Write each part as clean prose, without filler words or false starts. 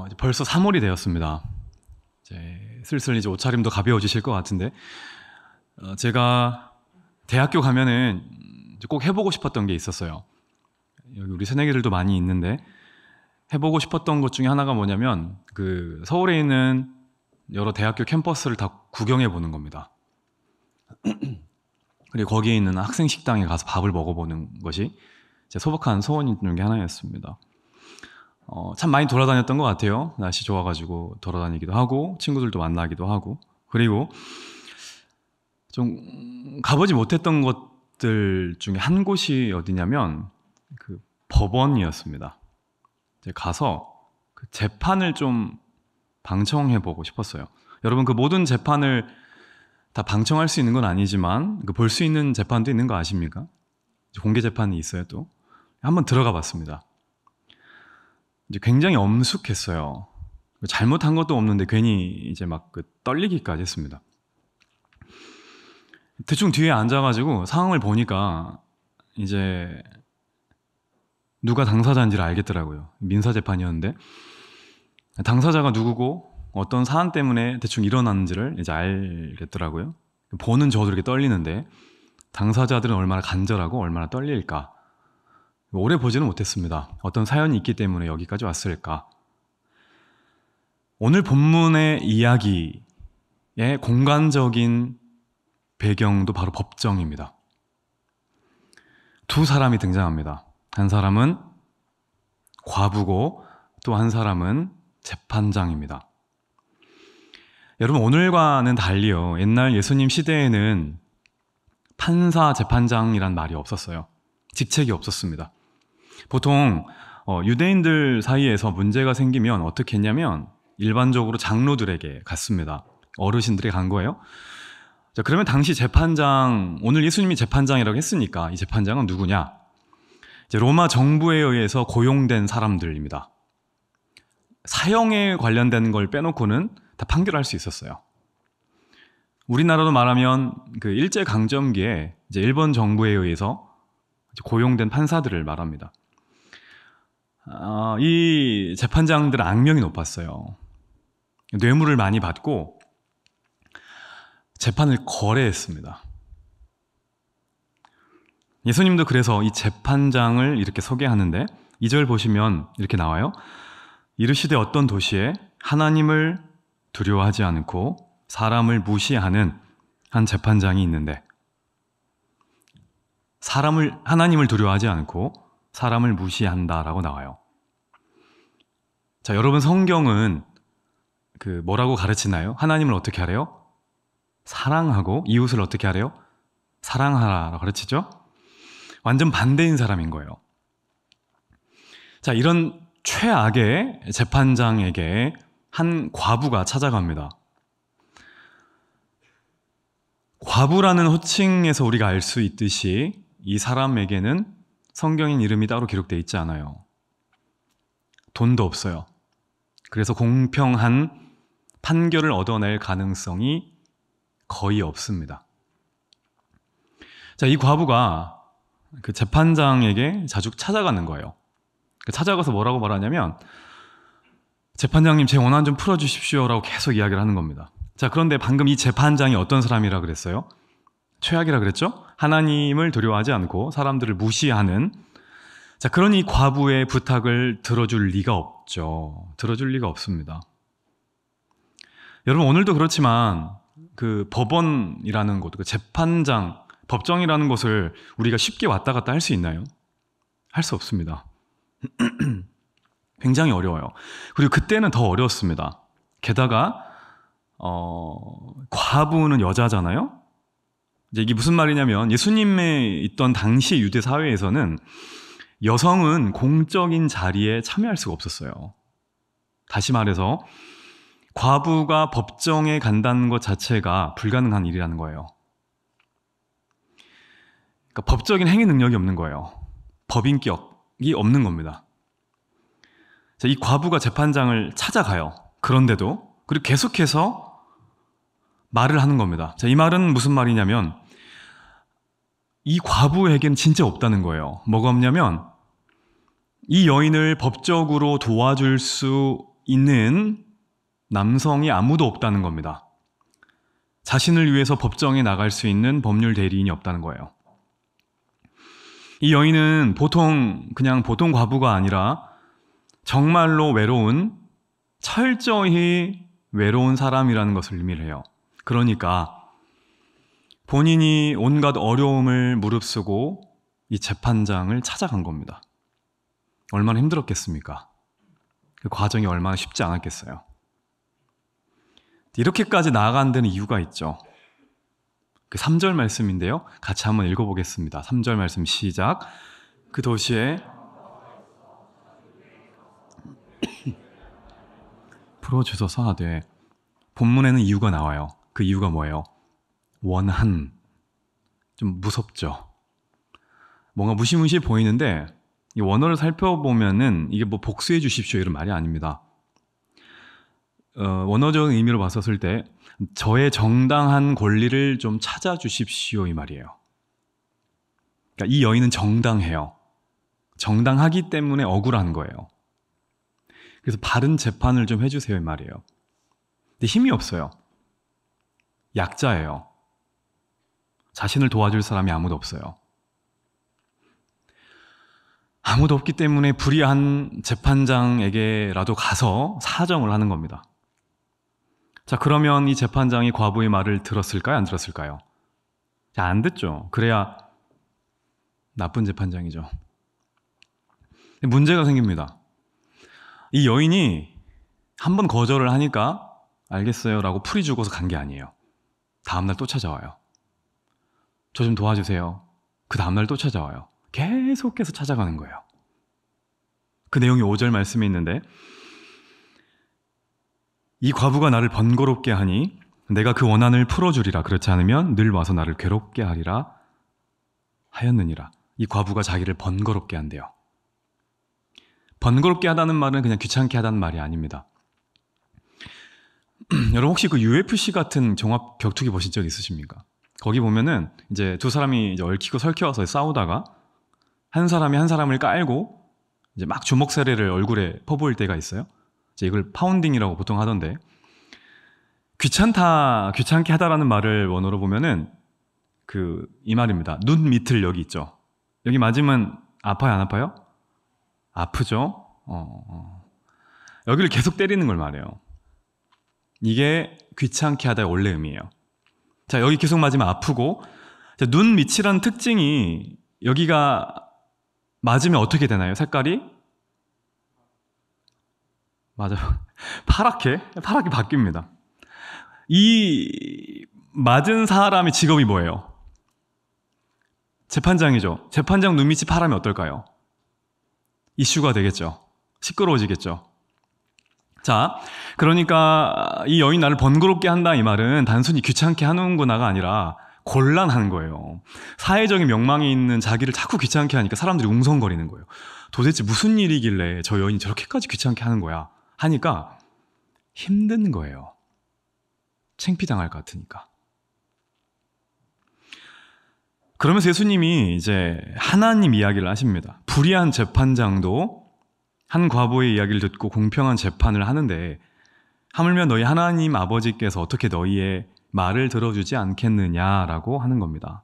이제 벌써 3월이 되었습니다. 이제 슬슬 이제 옷차림도 가벼워지실 것 같은데, 제가 대학교 가면은 이제 꼭 해보고 싶었던 게 있었어요. 여기 우리 새내기들도 많이 있는데, 해보고 싶었던 것 중에 하나가 뭐냐면, 그 서울에 있는 여러 대학교 캠퍼스를 다 구경해 보는 겁니다. 그리고 거기에 있는 학생 식당에 가서 밥을 먹어보는 것이 제 소박한 소원 중에 하나였습니다. 참 많이 돌아다녔던 것 같아요. 날씨 좋아가지고 돌아다니기도 하고 친구들도 만나기도 하고, 그리고 좀 가보지 못했던 것들 중에 한 곳이 어디냐면 그 법원이었습니다. 이제 가서 그 재판을 좀 방청해보고 싶었어요. 여러분, 그 모든 재판을 다 방청할 수 있는 건 아니지만 그 볼 수 있는 재판도 있는 거 아십니까? 공개 재판이 있어요. 또 한번 들어가 봤습니다. 이제 굉장히 엄숙했어요. 잘못한 것도 없는데 괜히 이제 막 그 떨리기까지 했습니다. 대충 뒤에 앉아가지고 상황을 보니까 이제 누가 당사자인지를 알겠더라고요. 민사재판이었는데 당사자가 누구고 어떤 사안 때문에 대충 일어났는지를 이제 알겠더라고요. 보는 저도 이렇게 떨리는데 당사자들은 얼마나 간절하고 얼마나 떨릴까. 오래 보지는 못했습니다. 어떤 사연이 있기 때문에 여기까지 왔을까. 오늘 본문의 이야기의 공간적인 배경도 바로 법정입니다. 두 사람이 등장합니다. 한 사람은 과부고 또 한 사람은 재판장입니다. 여러분, 오늘과는 달리요, 옛날 예수님 시대에는 판사, 재판장이란 말이 없었어요. 직책이 없었습니다. 보통 유대인들 사이에서 문제가 생기면 어떻게 했냐면 일반적으로 장로들에게 갔습니다. 어르신들이 간 거예요. 자, 그러면 당시 재판장, 오늘 예수님이 재판장이라고 했으니까 이 재판장은 누구냐? 이제 로마 정부에 의해서 고용된 사람들입니다. 사형에 관련된 걸 빼놓고는 다 판결할 수 있었어요. 우리나라로 말하면 그 일제강점기에 이제 일본 정부에 의해서 고용된 판사들을 말합니다. 이 재판장들은 악명이 높았어요. 뇌물을 많이 받고 재판을 거래했습니다. 예수님도 그래서 이 재판장을 이렇게 소개하는데 2절 보시면 이렇게 나와요. 이르시되 어떤 도시에 하나님을 두려워하지 않고 사람을 무시하는 한 재판장이 있는데, 하나님을 두려워하지 않고 사람을 무시한다라고 나와요. 자, 여러분, 성경은 그 뭐라고 가르치나요? 하나님을 어떻게 하래요? 사랑하고 이웃을 어떻게 하래요? 사랑하라라고 가르치죠? 완전 반대인 사람인 거예요. 자, 이런 최악의 재판장에게 한 과부가 찾아갑니다. 과부라는 호칭에서 우리가 알 수 있듯이 이 사람에게는 성경인 이름이 따로 기록되어 있지 않아요. 돈도 없어요. 그래서 공평한 판결을 얻어낼 가능성이 거의 없습니다. 자, 이 과부가 그 재판장에게 자주 찾아가는 거예요. 찾아가서 뭐라고 말하냐면, 재판장님, 제 원한 좀 풀어주십시오라고 계속 이야기를 하는 겁니다. 자, 그런데 방금 이 재판장이 어떤 사람이라 그랬어요? 최악이라 그랬죠? 하나님을 두려워하지 않고 사람들을 무시하는, 자, 그런 이 과부의 부탁을 들어줄 리가 없죠. 들어줄 리가 없습니다. 여러분, 오늘도 그렇지만 그 법원이라는 곳, 그 재판장, 법정이라는 곳을 우리가 쉽게 왔다 갔다 할 수 있나요? 할 수 없습니다. 굉장히 어려워요. 그리고 그때는 더 어려웠습니다. 게다가 과부는 여자잖아요. 이제 이게 무슨 말이냐면 예수님의 있던 당시 유대 사회에서는 여성은 공적인 자리에 참여할 수가 없었어요. 다시 말해서 과부가 법정에 간다는 것 자체가 불가능한 일이라는 거예요. 그러니까 법적인 행위 능력이 없는 거예요. 법인격이 없는 겁니다. 자, 이 과부가 재판장을 찾아가요. 그런데도, 그리고 계속해서 말을 하는 겁니다. 자, 이 말은 무슨 말이냐면 이 과부에겐 진짜 없다는 거예요. 뭐가 없냐면 이 여인을 법적으로 도와줄 수 있는 남성이 아무도 없다는 겁니다. 자신을 위해서 법정에 나갈 수 있는 법률 대리인이 없다는 거예요. 이 여인은 그냥 보통 과부가 아니라 정말로 철저히 외로운 사람이라는 것을 의미를 해요. 그러니까 본인이 온갖 어려움을 무릅쓰고 이 재판장을 찾아간 겁니다. 얼마나 힘들었겠습니까? 그 과정이 얼마나 쉽지 않았겠어요. 이렇게까지 나아간 데는 이유가 있죠. 그 3절 말씀인데요. 같이 한번 읽어보겠습니다. 3절 말씀 시작. 그 도시에 풀어주소서 하되, 본문에는 이유가 나와요. 그 이유가 뭐예요? 원한. 좀 무섭죠. 뭔가 무시무시해 보이는데 이 원어를 살펴보면은 이게 뭐 복수해 주십시오 이런 말이 아닙니다. 원어적인 의미로 봤었을 때 저의 정당한 권리를 좀 찾아주십시오 이 말이에요. 그러니까 이 여인은 정당해요. 정당하기 때문에 억울한 거예요. 그래서 바른 재판을 좀 해주세요 이 말이에요. 근데 힘이 없어요. 약자예요. 자신을 도와줄 사람이 아무도 없어요. 아무도 없기 때문에 불의한 재판장에게라도 가서 사정을 하는 겁니다. 자, 그러면 이 재판장이 과부의 말을 들었을까요? 안 들었을까요? 자, 안 듣죠. 그래야 나쁜 재판장이죠. 문제가 생깁니다. 이 여인이 한번 거절을 하니까 알겠어요 라고 풀이 주고서 간 게 아니에요. 다음날 또 찾아와요. 저 좀 도와주세요. 그 다음날 또 찾아와요. 계속해서 찾아가는 거예요. 그 내용이 5절 말씀에 있는데, 이 과부가 나를 번거롭게 하니 내가 그 원한을 풀어주리라. 그렇지 않으면 늘 와서 나를 괴롭게 하리라 하였느니라. 이 과부가 자기를 번거롭게 한대요. 번거롭게 하다는 말은 그냥 귀찮게 하다는 말이 아닙니다. 여러분 혹시 그 UFC 같은 종합 격투기 보신 적 있으십니까? 거기 보면은 이제 두 사람이 이제 얽히고 설켜서 싸우다가 한 사람이 한 사람을 깔고 이제 막 주먹 세례를 얼굴에 퍼부을 때가 있어요. 이제 이걸 파운딩이라고 보통 하던데, 귀찮게 하다라는 말을 원어로 보면은 이 말입니다. 눈 밑을 여기 있죠. 여기 맞으면 아파요, 안 아파요? 아프죠? 여기를 계속 때리는 걸 말해요. 이게 귀찮게 하다의 원래 의미예요. 자, 여기 계속 맞으면 아프고, 자, 눈 밑이라는 특징이 여기가 맞으면 어떻게 되나요? 색깔이? 맞아요. 파랗게 바뀝니다. 이 맞은 사람의 직업이 뭐예요? 재판장이죠. 재판장 눈밑이 파라면 어떨까요? 이슈가 되겠죠. 시끄러워지겠죠. 자, 그러니까 이 여인 나를 번거롭게 한다 이 말은 단순히 귀찮게 하는구나가 아니라 곤란한 거예요. 사회적인 명망이 있는 자기를 자꾸 귀찮게 하니까 사람들이 웅성거리는 거예요. 도대체 무슨 일이길래 저 여인이 저렇게까지 귀찮게 하는 거야 하니까 힘든 거예요. 창피당할 것 같으니까. 그러면서 예수님이 이제 하나님 이야기를 하십니다. 불의한 재판장도 한 과부의 이야기를 듣고 공평한 재판을 하는데 하물며 너희 하나님 아버지께서 어떻게 너희의 말을 들어주지 않겠느냐라고 하는 겁니다.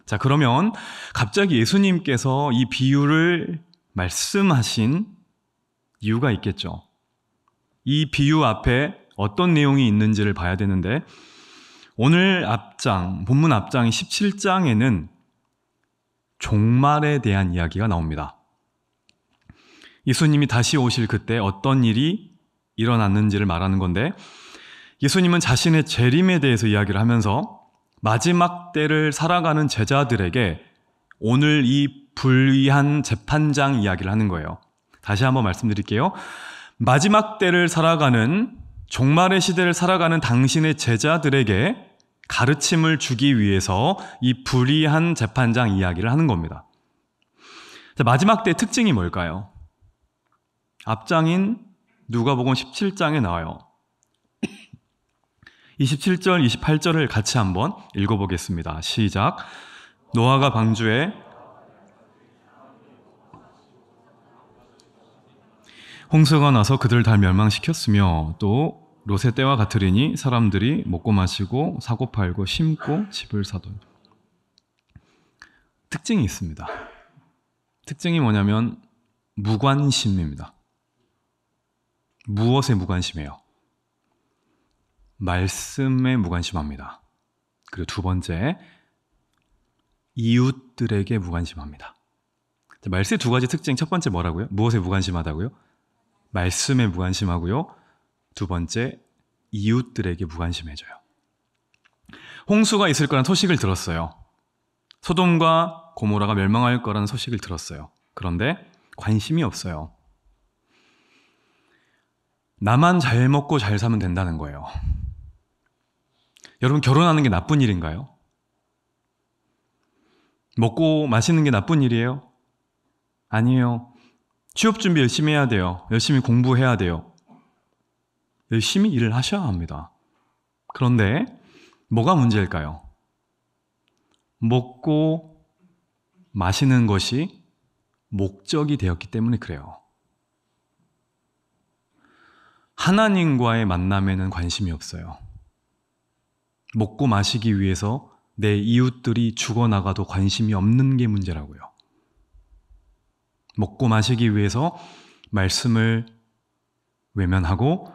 자, 그러면 갑자기 예수님께서 이 비유를 말씀하신 이유가 있겠죠. 이 비유 앞에 어떤 내용이 있는지를 봐야 되는데, 오늘 본문 앞장인 17장에는 종말에 대한 이야기가 나옵니다. 예수님이 다시 오실 그때 어떤 일이 일어났는지를 말하는 건데, 예수님은 자신의 재림에 대해서 이야기를 하면서 마지막 때를 살아가는 제자들에게 오늘 이 불의한 재판장 이야기를 하는 거예요. 다시 한번 말씀드릴게요. 마지막 때를 살아가는, 종말의 시대를 살아가는 당신의 제자들에게 가르침을 주기 위해서 이 불의한 재판장 이야기를 하는 겁니다. 자, 마지막 때의 특징이 뭘까요? 앞장인 누가복음 17장에 나와요. 27절, 28절을 같이 한번 읽어보겠습니다. 시작. 노아가 방주에 홍수가 나서 그들을 다 멸망시켰으며 또 롯의 때와 같으리니 사람들이 먹고 마시고 사고 팔고 심고 집을 사돈. 특징이 있습니다. 특징이 뭐냐면 무관심입니다. 무엇에 무관심해요? 말씀에 무관심합니다. 그리고 두 번째, 이웃들에게 무관심합니다. 말씀의 두 가지 특징, 첫 번째 뭐라고요? 무엇에 무관심하다고요? 말씀에 무관심하고요. 두 번째, 이웃들에게 무관심해져요. 홍수가 있을 거란 소식을 들었어요. 소돔과 고모라가 멸망할 거라는 소식을 들었어요. 그런데 관심이 없어요. 나만 잘 먹고 잘 사면 된다는 거예요. 여러분, 결혼하는 게 나쁜 일인가요? 먹고 마시는 게 나쁜 일이에요? 아니에요. 취업 준비 열심히 해야 돼요. 열심히 공부해야 돼요. 열심히 일을 하셔야 합니다. 그런데 뭐가 문제일까요? 먹고 마시는 것이 목적이 되었기 때문에 그래요. 하나님과의 만남에는 관심이 없어요. 먹고 마시기 위해서 내 이웃들이 죽어나가도 관심이 없는 게 문제라고요. 먹고 마시기 위해서 말씀을 외면하고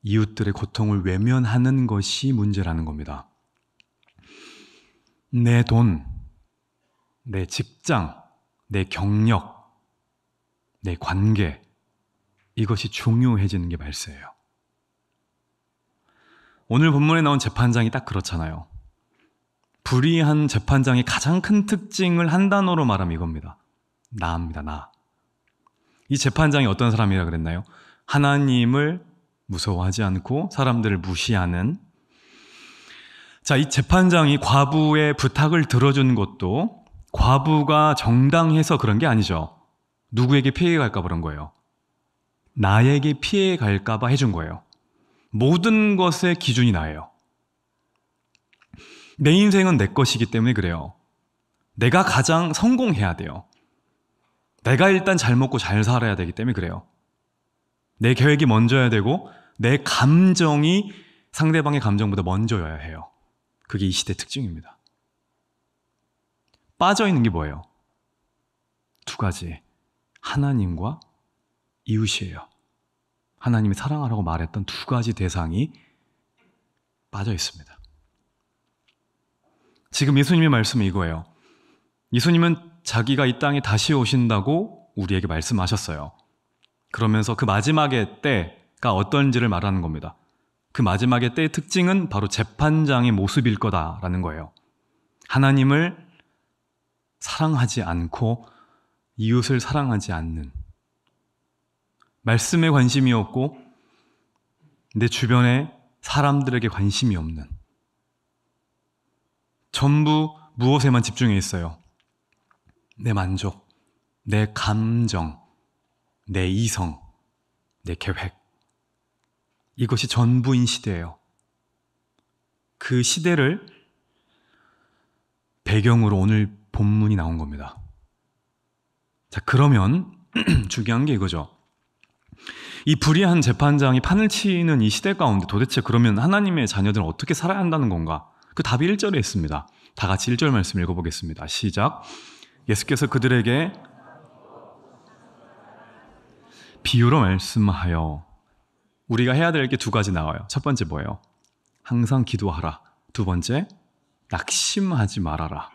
이웃들의 고통을 외면하는 것이 문제라는 겁니다. 내 돈, 내 직장, 내 경력, 내 관계, 이것이 중요해지는 게 말세예요. 오늘 본문에 나온 재판장이 딱 그렇잖아요. 불의한 재판장의 가장 큰 특징을 한 단어로 말하면 이겁니다. 나입니다, 나. 이 재판장이 어떤 사람이라 그랬나요? 하나님을 무서워하지 않고 사람들을 무시하는. 자, 이 재판장이 과부의 부탁을 들어준 것도 과부가 정당해서 그런 게 아니죠. 누구에게 피해 갈까 봐 그런 거예요. 나에게 피해 갈까 봐 해준 거예요. 모든 것의 기준이 나예요. 내 인생은 내 것이기 때문에 그래요. 내가 가장 성공해야 돼요. 내가 일단 잘 먹고 잘 살아야 되기 때문에 그래요. 내 계획이 먼저여야 되고 내 감정이 상대방의 감정보다 먼저여야 해요. 그게 이 시대의 특징입니다. 빠져있는 게 뭐예요? 두 가지. 하나님과 이웃이에요. 하나님이 사랑하라고 말했던 두 가지 대상이 빠져 있습니다. 지금 예수님의 말씀은 이거예요. 예수님은 자기가 이 땅에 다시 오신다고 우리에게 말씀하셨어요. 그러면서 그 마지막의 때가 어떤지를 말하는 겁니다. 그 마지막의 때의 특징은 바로 재판장의 모습일 거다라는 거예요. 하나님을 사랑하지 않고 이웃을 사랑하지 않는, 말씀에 관심이 없고 내 주변에 사람들에게 관심이 없는, 전부 무엇에만 집중해 있어요? 내 만족, 내 감정, 내 이성, 내 계획. 이것이 전부인 시대예요. 그 시대를 배경으로 오늘 본문이 나온 겁니다. 자, 그러면 중요한 게 이거죠. 이 불의한 재판장이 판을 치는 이 시대 가운데 도대체 그러면 하나님의 자녀들은 어떻게 살아야 한다는 건가? 그 답이 1절에 있습니다. 다 같이 1절 말씀 읽어보겠습니다. 시작. 예수께서 그들에게 비유로 말씀하여. 우리가 해야 될 게 두 가지 나와요. 첫 번째 뭐예요? 항상 기도하라. 두 번째, 낙심하지 말아라.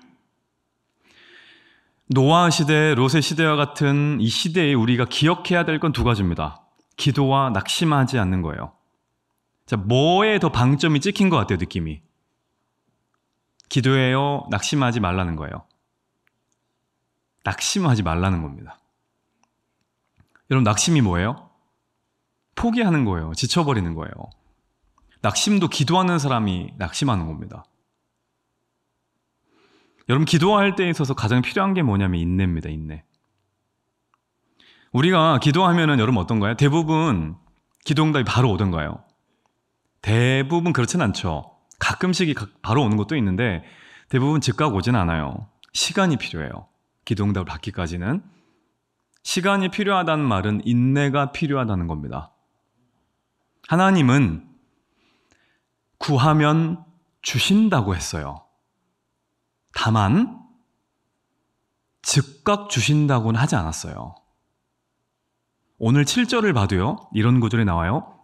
노아 시대, 롯의 시대와 같은 이 시대에 우리가 기억해야 될 건 두 가지입니다. 기도와 낙심하지 않는 거예요. 자, 뭐에 더 방점이 찍힌 것 같아요, 느낌이? 기도해요, 낙심하지 말라는 거예요. 낙심하지 말라는 겁니다. 여러분, 낙심이 뭐예요? 포기하는 거예요. 지쳐버리는 거예요. 낙심도 기도하는 사람이 낙심하는 겁니다. 여러분, 기도할 때 있어서 가장 필요한 게 뭐냐면 인내입니다. 인내. 우리가 기도하면은 여러분 어떤가요? 대부분 기도응답이 바로 오던가요? 대부분 그렇진 않죠. 가끔씩 바로 오는 것도 있는데 대부분 즉각 오진 않아요. 시간이 필요해요. 기도응답을 받기까지는. 시간이 필요하다는 말은 인내가 필요하다는 겁니다. 하나님은 구하면 주신다고 했어요. 다만 즉각 주신다고는 하지 않았어요. 오늘 7절을 봐도요, 이런 구절이 나와요.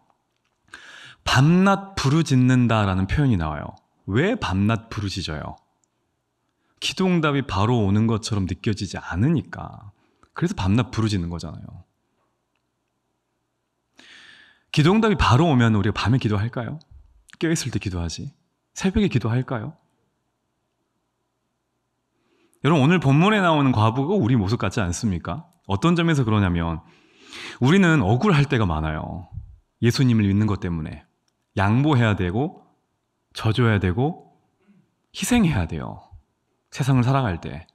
밤낮 부르짖는다라는 표현이 나와요. 왜 밤낮 부르짖어요? 기도 응답이 바로 오는 것처럼 느껴지지 않으니까. 그래서 밤낮 부르짖는 거잖아요. 기도 응답이 바로 오면 우리가 밤에 기도할까요? 깨어있을 때 기도하지. 새벽에 기도할까요? 여러분, 오늘 본문에 나오는 과부가 우리 모습 같지 않습니까? 어떤 점에서 그러냐면 우리는 억울할 때가 많아요. 예수님을 믿는 것 때문에 양보해야 되고 져줘야 되고 희생해야 돼요. 세상을 살아갈 때.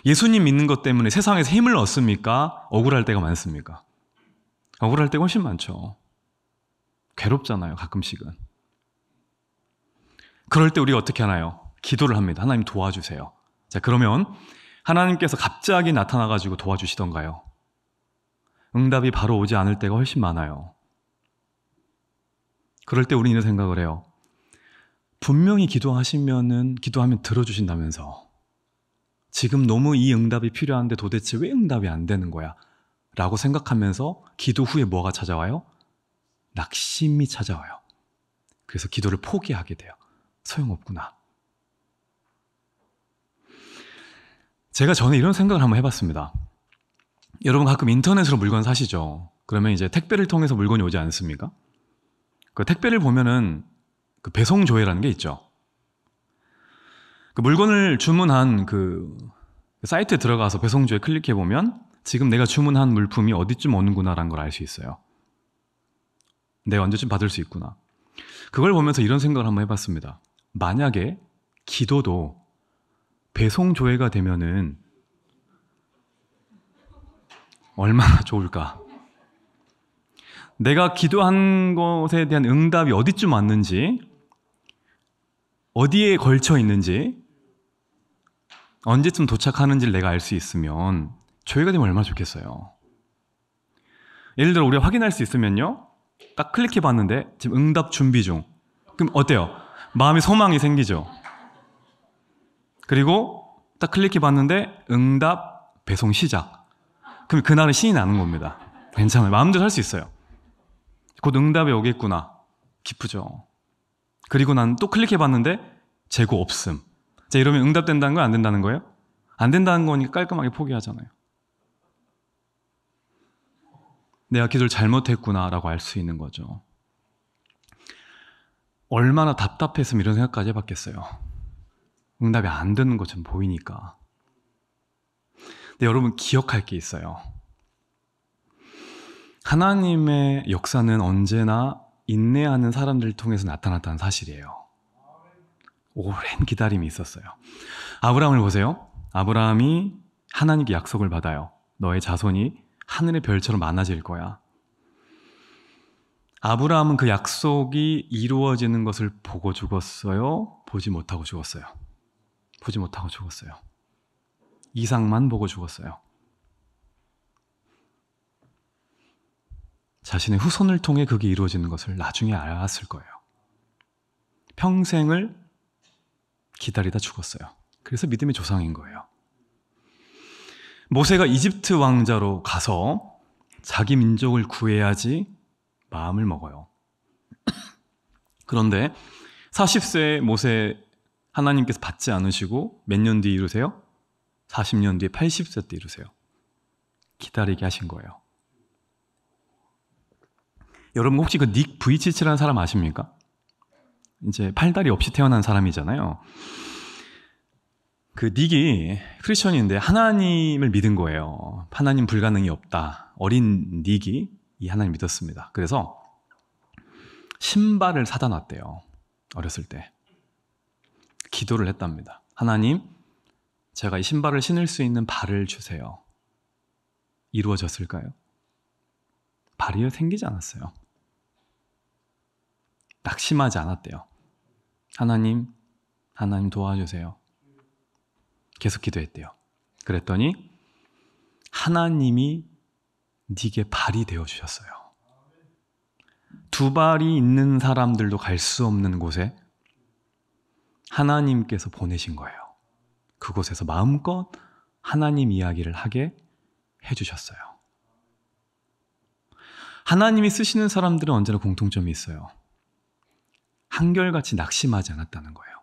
예수님 믿는 것 때문에 세상에서 힘을 얻습니까? 억울할 때가 많습니까? 억울할 때가 훨씬 많죠. 괴롭잖아요, 가끔씩은. 그럴 때 우리가 어떻게 하나요? 기도를 합니다. 하나님 도와주세요. 자, 그러면 하나님께서 갑자기 나타나가지고 도와주시던가요? 응답이 바로 오지 않을 때가 훨씬 많아요. 그럴 때 우리는 이런 생각을 해요. 분명히 기도하면 들어주신다면서 지금 너무 이 응답이 필요한데 도대체 왜 응답이 안 되는 거야? 라고 생각하면서 기도 후에 뭐가 찾아와요? 낙심이 찾아와요. 그래서 기도를 포기하게 돼요. 소용없구나. 제가 전에 이런 생각을 한번 해봤습니다. 여러분 가끔 인터넷으로 물건 사시죠? 그러면 이제 택배를 통해서 물건이 오지 않습니까? 그 택배를 보면은 그 배송 조회라는 게 있죠. 그 물건을 주문한 그 사이트에 들어가서 배송 조회 클릭해 보면 지금 내가 주문한 물품이 어디쯤 오는구나라는 걸 알 수 있어요. 내가 언제쯤 받을 수 있구나. 그걸 보면서 이런 생각을 한번 해봤습니다. 만약에 기도도 배송 조회가 되면은 얼마나 좋을까? 내가 기도한 것에 대한 응답이 어디쯤 왔는지, 어디에 걸쳐 있는지, 언제쯤 도착하는지를 내가 알 수 있으면 조회가 되면 얼마나 좋겠어요. 예를 들어 우리가 확인할 수 있으면요, 딱 클릭해 봤는데 지금 응답 준비 중. 그럼 어때요? 마음에 소망이 생기죠. 그리고 딱 클릭해 봤는데 응답 배송 시작. 그럼 그날은 신이 나는 겁니다. 괜찮아요. 마음대로 할 수 있어요. 곧 응답이 오겠구나. 기쁘죠. 그리고 난 또 클릭해 봤는데 재고 없음. 자, 이러면 응답된다는 거예요? 안 된다는 거예요? 안 된다는 거니까 깔끔하게 포기하잖아요. 내가 기도를 잘못했구나라고 알 수 있는 거죠. 얼마나 답답했으면 이런 생각까지 해봤겠어요. 응답이 안 되는 것처럼 보이니까. 근데 여러분 기억할 게 있어요. 하나님의 역사는 언제나 인내하는 사람들을 통해서 나타났다는 사실이에요. 오랜 기다림이 있었어요. 아브라함을 보세요. 아브라함이 하나님께 약속을 받아요. 너의 자손이 하늘의 별처럼 많아질 거야. 아브라함은 그 약속이 이루어지는 것을 보고 죽었어요? 보지 못하고 죽었어요? 보지 못하고 죽었어요. 이상만 보고 죽었어요. 자신의 후손을 통해 그게 이루어지는 것을 나중에 알았을 거예요. 평생을 기다리다 죽었어요. 그래서 믿음의 조상인 거예요. 모세가 이집트 왕자로 가서 자기 민족을 구해야지 마음을 먹어요. 그런데 40세 모세 하나님께서 받지 않으시고 몇 년 뒤에 이루세요? 40년 뒤에 80세 때 이루세요. 기다리게 하신 거예요. 여러분 혹시 그 닉 부이치치라는 사람 아십니까? 이제 팔다리 없이 태어난 사람이잖아요. 그 닉이 크리스천인데 하나님을 믿은 거예요. 하나님 불가능이 없다. 어린 닉이 이 하나님 믿었습니다. 그래서 신발을 사다 놨대요. 어렸을 때. 기도를 했답니다. 하나님, 제가 이 신발을 신을 수 있는 발을 주세요. 이루어졌을까요? 발이 생기지 않았어요. 낙심하지 않았대요. 하나님 도와주세요. 계속 기도했대요. 그랬더니 하나님이 네게 발이 되어주셨어요. 두 발이 있는 사람들도 갈 수 없는 곳에 하나님께서 보내신 거예요. 그곳에서 마음껏 하나님 이야기를 하게 해주셨어요. 하나님이 쓰시는 사람들은 언제나 공통점이 있어요. 한결같이 낙심하지 않았다는 거예요.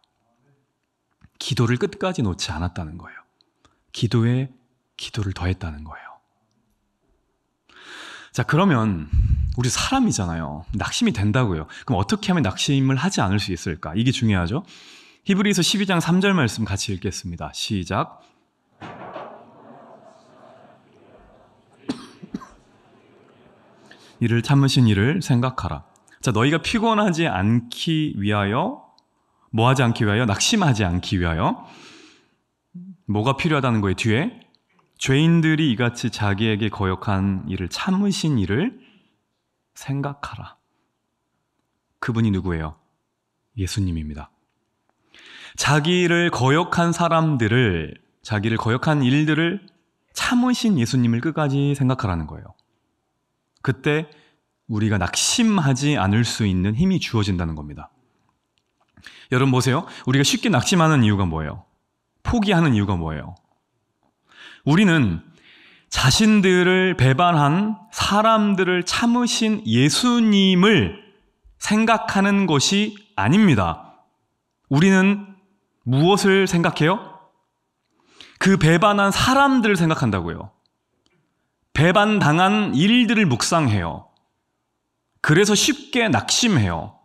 기도를 끝까지 놓지 않았다는 거예요. 기도에 기도를 더했다는 거예요. 자, 그러면 우리 사람이잖아요. 낙심이 된다고요. 그럼 어떻게 하면 낙심을 하지 않을 수 있을까? 이게 중요하죠. 히브리서 12장 3절 말씀 같이 읽겠습니다. 시작. 이를 참으신 이를 생각하라. 자, 너희가 피곤하지 않기 위하여, 뭐하지 않기 위하여? 낙심하지 않기 위하여. 뭐가 필요하다는 거예요? 뒤에 죄인들이 이같이 자기에게 거역한 일을 참으신 이를 생각하라. 그분이 누구예요? 예수님입니다. 자기를 거역한 사람들을, 자기를 거역한 일들을 참으신 예수님을 끝까지 생각하라는 거예요. 그때 우리가 낙심하지 않을 수 있는 힘이 주어진다는 겁니다. 여러분 보세요. 우리가 쉽게 낙심하는 이유가 뭐예요? 포기하는 이유가 뭐예요? 우리는 자신들을 배반한 사람들을 참으신 예수님을 생각하는 것이 아닙니다. 우리는 무엇을 생각해요? 그 배반한 사람들을 생각한다고요. 배반당한 일들을 묵상해요. 그래서 쉽게 낙심해요.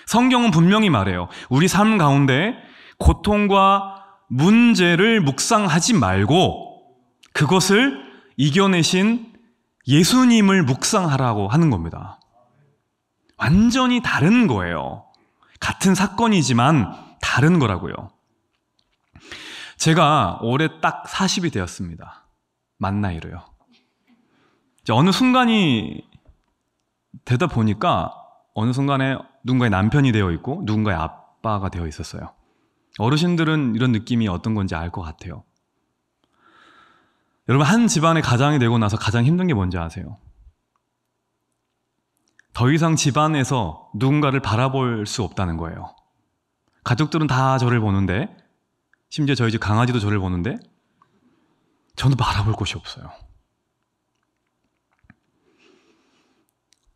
성경은 분명히 말해요. 우리 삶 가운데 고통과 문제를 묵상하지 말고 그것을 이겨내신 예수님을 묵상하라고 하는 겁니다. 완전히 다른 거예요. 같은 사건이지만 다른 거라고요. 제가 올해 딱 40이 되었습니다. 만 나이로요. 어느 순간이 되다 보니까 어느 순간에 누군가의 남편이 되어 있고 누군가의 아빠가 되어 있었어요. 어르신들은 이런 느낌이 어떤 건지 알 것 같아요. 여러분, 한 집안의 가장이 되고 나서 가장 힘든 게 뭔지 아세요? 더 이상 집안에서 누군가를 바라볼 수 없다는 거예요. 가족들은 다 저를 보는데, 심지어 저희 집 강아지도 저를 보는데 저는 바라볼 곳이 없어요.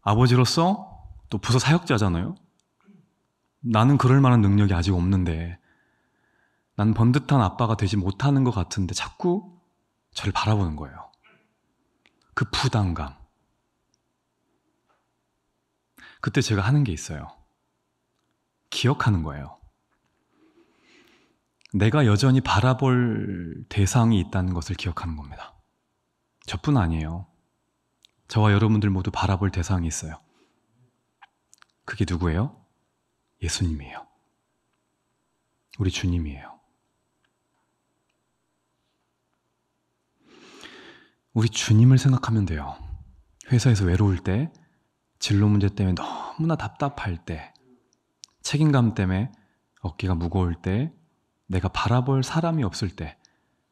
아버지로서 또 부서 사역자잖아요. 나는 그럴 만한 능력이 아직 없는데, 난 번듯한 아빠가 되지 못하는 것 같은데 자꾸 저를 바라보는 거예요. 그 부담감. 그때 제가 하는 게 있어요. 기억하는 거예요. 내가 여전히 바라볼 대상이 있다는 것을 기억하는 겁니다. 저뿐 아니에요. 저와 여러분들 모두 바라볼 대상이 있어요. 그게 누구예요? 예수님이에요. 우리 주님이에요. 우리 주님을 생각하면 돼요. 회사에서 외로울 때, 진로 문제 때문에 너무나 답답할 때, 책임감 때문에 어깨가 무거울 때, 내가 바라볼 사람이 없을 때,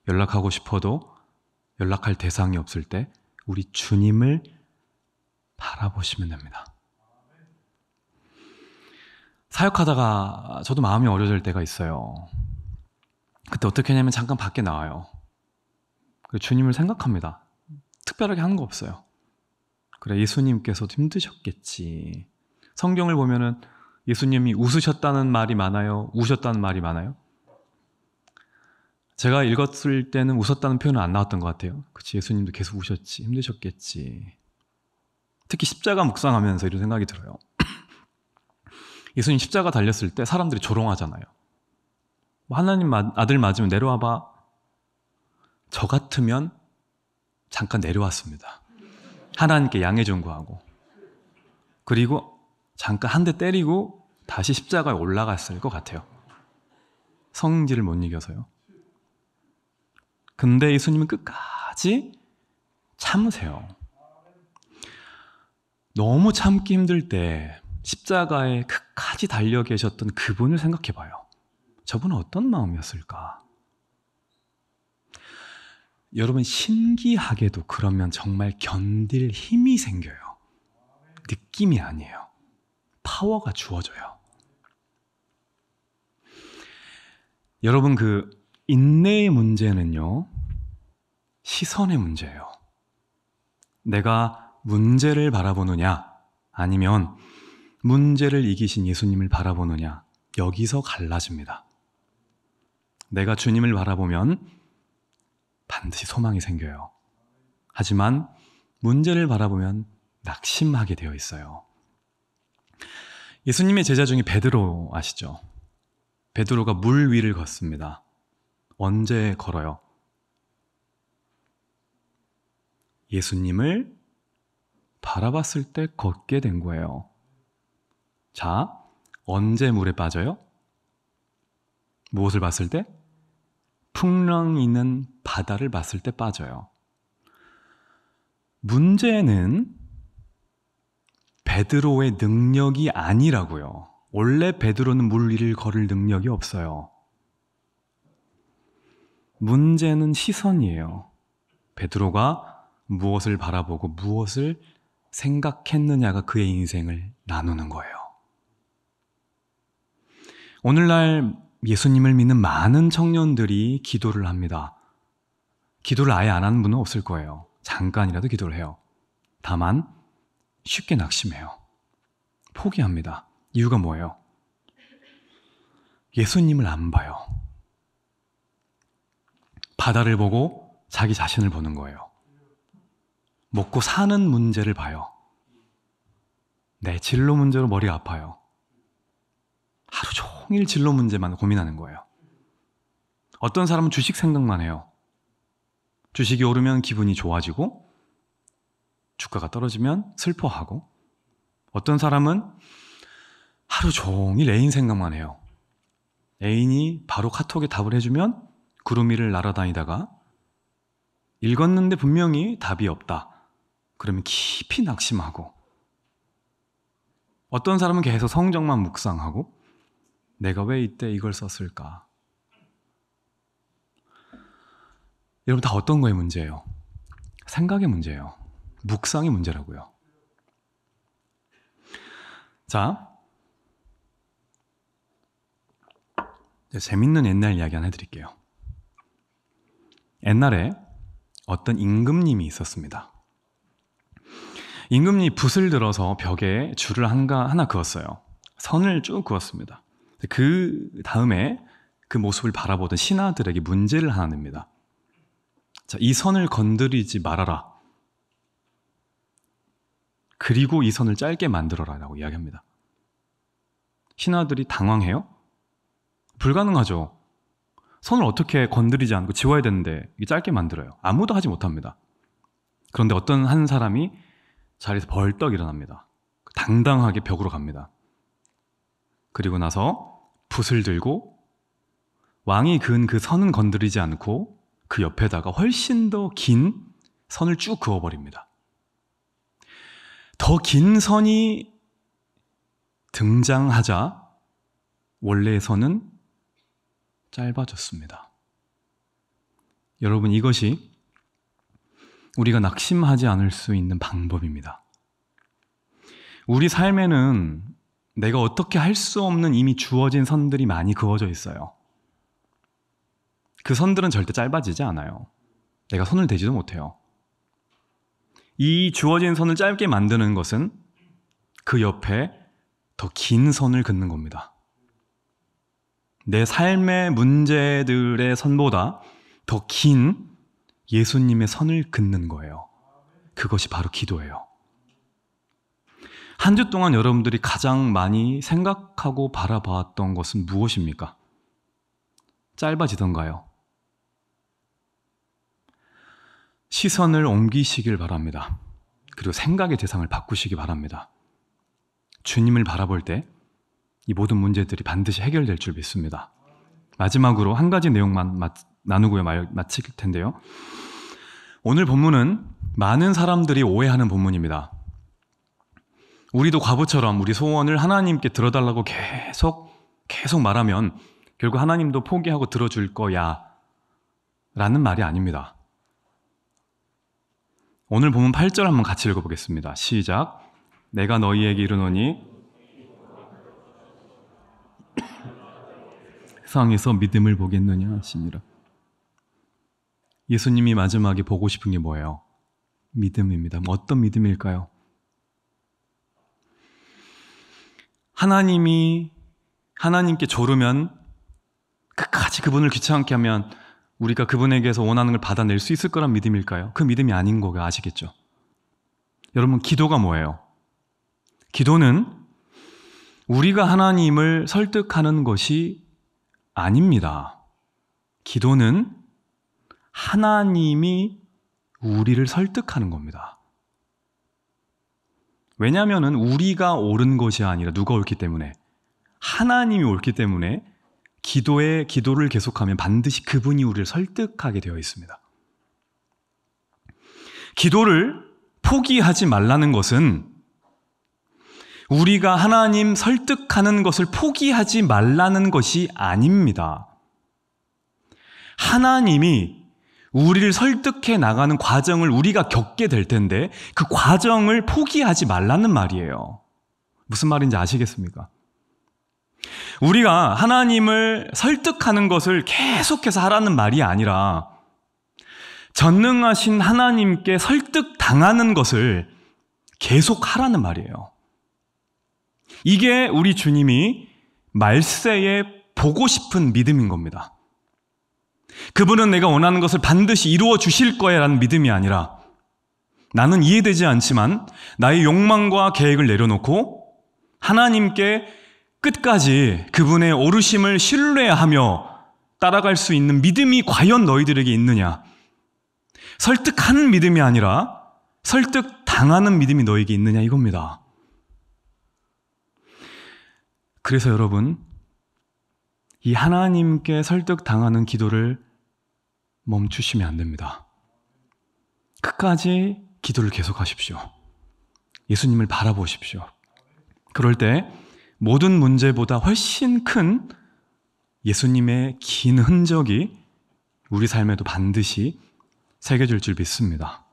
연락하고 싶어도 연락할 대상이 없을 때 우리 주님을 바라보시면 됩니다. 사역하다가 저도 마음이 어려질 때가 있어요. 그때 어떻게 하냐면 잠깐 밖에 나와요. 주님을 생각합니다. 특별하게 하는 거 없어요. 그래, 예수님께서도 힘드셨겠지. 성경을 보면은 예수님이 웃으셨다는 말이 많아요? 우셨다는 말이 많아요? 제가 읽었을 때는 웃었다는 표현은 안 나왔던 것 같아요. 그치, 예수님도 계속 우셨지, 힘드셨겠지. 특히 십자가 묵상하면서 이런 생각이 들어요. 예수님 십자가 달렸을 때 사람들이 조롱하잖아요. 하나님 아들 맞으면 내려와봐. 저 같으면 잠깐 내려왔습니다. 하나님께 양해 좀 구하고, 그리고 잠깐 한 대 때리고 다시 십자가에 올라갔을 것 같아요. 성질을 못 이겨서요. 근데 예수님은 끝까지 참으세요. 너무 참기 힘들 때 십자가에 끝까지 달려 계셨던 그분을 생각해 봐요. 저분은 어떤 마음이었을까? 여러분 신기하게도 그러면 정말 견딜 힘이 생겨요. 느낌이 아니에요. 파워가 주어져요. 여러분 그 인내의 문제는요, 시선의 문제예요. 내가 문제를 바라보느냐 아니면 문제를 이기신 예수님을 바라보느냐, 여기서 갈라집니다. 내가 주님을 바라보면 반드시 소망이 생겨요. 하지만 문제를 바라보면 낙심하게 되어 있어요. 예수님의 제자 중에 베드로 아시죠? 베드로가 물 위를 걷습니다. 언제 걸어요? 예수님을 바라봤을 때 걷게 된 거예요. 자, 언제 물에 빠져요? 무엇을 봤을 때? 풍랑이 있는 바다를 봤을 때 빠져요. 문제는 베드로의 능력이 아니라고요. 원래 베드로는 물 위를 걸을 능력이 없어요. 문제는 시선이에요. 베드로가 무엇을 바라보고 무엇을 생각했느냐가 그의 인생을 나누는 거예요. 오늘날 예수님을 믿는 많은 청년들이 기도를 합니다. 기도를 아예 안 하는 분은 없을 거예요. 잠깐이라도 기도를 해요. 다만 쉽게 낙심해요. 포기합니다. 이유가 뭐예요? 예수님을 안 봐요. 바다를 보고 자기 자신을 보는 거예요. 먹고 사는 문제를 봐요. 내 진로 문제로 머리가 아파요. 하루 종일 진로 문제만 고민하는 거예요. 어떤 사람은 주식 생각만 해요. 주식이 오르면 기분이 좋아지고 주가가 떨어지면 슬퍼하고, 어떤 사람은 하루 종일 애인 생각만 해요. 애인이 바로 카톡에 답을 해주면 구름 위를 날아다니다가 읽었는데 분명히 답이 없다. 그러면 깊이 낙심하고, 어떤 사람은 계속 성경만 묵상하고 내가 왜 이때 이걸 썼을까? 여러분 다 어떤 거의 문제예요? 생각의 문제예요. 묵상의 문제라고요. 자, 재밌는 옛날 이야기 하나 해드릴게요. 옛날에 어떤 임금님이 있었습니다. 임금님이 붓을 들어서 벽에 줄을 하나 그었어요. 선을 쭉 그었습니다. 그 다음에 그 모습을 바라보던 신하들에게 문제를 하나 냅니다. 자, 이 선을 건드리지 말아라. 그리고 이 선을 짧게 만들어라 라고 이야기합니다. 신하들이 당황해요. 불가능하죠. 선을 어떻게 건드리지 않고 지워야 되는데 이게 짧게 만들어요. 아무도 하지 못합니다. 그런데 어떤 한 사람이 자리에서 벌떡 일어납니다. 당당하게 벽으로 갑니다. 그리고 나서 붓을 들고 왕이 그은 그 선은 건드리지 않고 그 옆에다가 훨씬 더 긴 선을 쭉 그어버립니다. 더 긴 선이 등장하자 원래의 선은 짧아졌습니다. 여러분, 이것이 우리가 낙심하지 않을 수 있는 방법입니다. 우리 삶에는 내가 어떻게 할 수 없는 이미 주어진 선들이 많이 그어져 있어요. 그 선들은 절대 짧아지지 않아요. 내가 손을 대지도 못해요. 이 주어진 선을 짧게 만드는 것은 그 옆에 더 긴 선을 긋는 겁니다. 내 삶의 문제들의 선보다 더 긴 예수님의 선을 긋는 거예요. 그것이 바로 기도예요. 한 주 동안 여러분들이 가장 많이 생각하고 바라봤던 것은 무엇입니까? 짧아지던가요? 시선을 옮기시길 바랍니다. 그리고 생각의 대상을 바꾸시기 바랍니다. 주님을 바라볼 때 이 모든 문제들이 반드시 해결될 줄 믿습니다. 마지막으로 한 가지 내용만 나누고요 마칠 텐데요. 오늘 본문은 많은 사람들이 오해하는 본문입니다. 우리도 과부처럼 우리 소원을 하나님께 들어달라고 계속 말하면 결국 하나님도 포기하고 들어줄 거야 라는 말이 아닙니다. 오늘 본문 8절 한번 같이 읽어보겠습니다. 시작. 내가 너희에게 이르노니 세상에서 믿음을 보겠느냐 하시니라. 예수님이 마지막에 보고 싶은 게 뭐예요? 믿음입니다. 어떤 믿음일까요? 하나님께 조르면, 끝까지 그분을 귀찮게 하면 우리가 그분에게서 원하는 걸 받아낼 수 있을 거란 믿음일까요? 그 믿음이 아닌 거가 아시겠죠? 여러분, 기도가 뭐예요? 기도는 우리가 하나님을 설득하는 것이 아닙니다. 기도는 하나님이 우리를 설득하는 겁니다. 왜냐하면 우리가 옳은 것이 아니라 누가 옳기 때문에? 하나님이 옳기 때문에 기도를 계속하면 반드시 그분이 우리를 설득하게 되어 있습니다. 기도를 포기하지 말라는 것은 우리가 하나님 설득하는 것을 포기하지 말라는 것이 아닙니다. 하나님이 우리를 설득해 나가는 과정을 우리가 겪게 될 텐데 그 과정을 포기하지 말라는 말이에요. 무슨 말인지 아시겠습니까? 우리가 하나님을 설득하는 것을 계속해서 하라는 말이 아니라 전능하신 하나님께 설득당하는 것을 계속 하라는 말이에요. 이게 우리 주님이 말세에 보고 싶은 믿음인 겁니다. 그분은 내가 원하는 것을 반드시 이루어 주실 거야 라는 믿음이 아니라 나는 이해되지 않지만 나의 욕망과 계획을 내려놓고 하나님께 끝까지 그분의 오르심을 신뢰하며 따라갈 수 있는 믿음이 과연 너희들에게 있느냐? 설득하는 믿음이 아니라 설득당하는 믿음이 너에게 있느냐 이겁니다. 그래서 여러분, 이 하나님께 설득당하는 기도를 멈추시면 안 됩니다. 끝까지 기도를 계속하십시오. 예수님을 바라보십시오. 그럴 때 모든 문제보다 훨씬 큰 예수님의 긴 흔적이 우리 삶에도 반드시 새겨질 줄 믿습니다.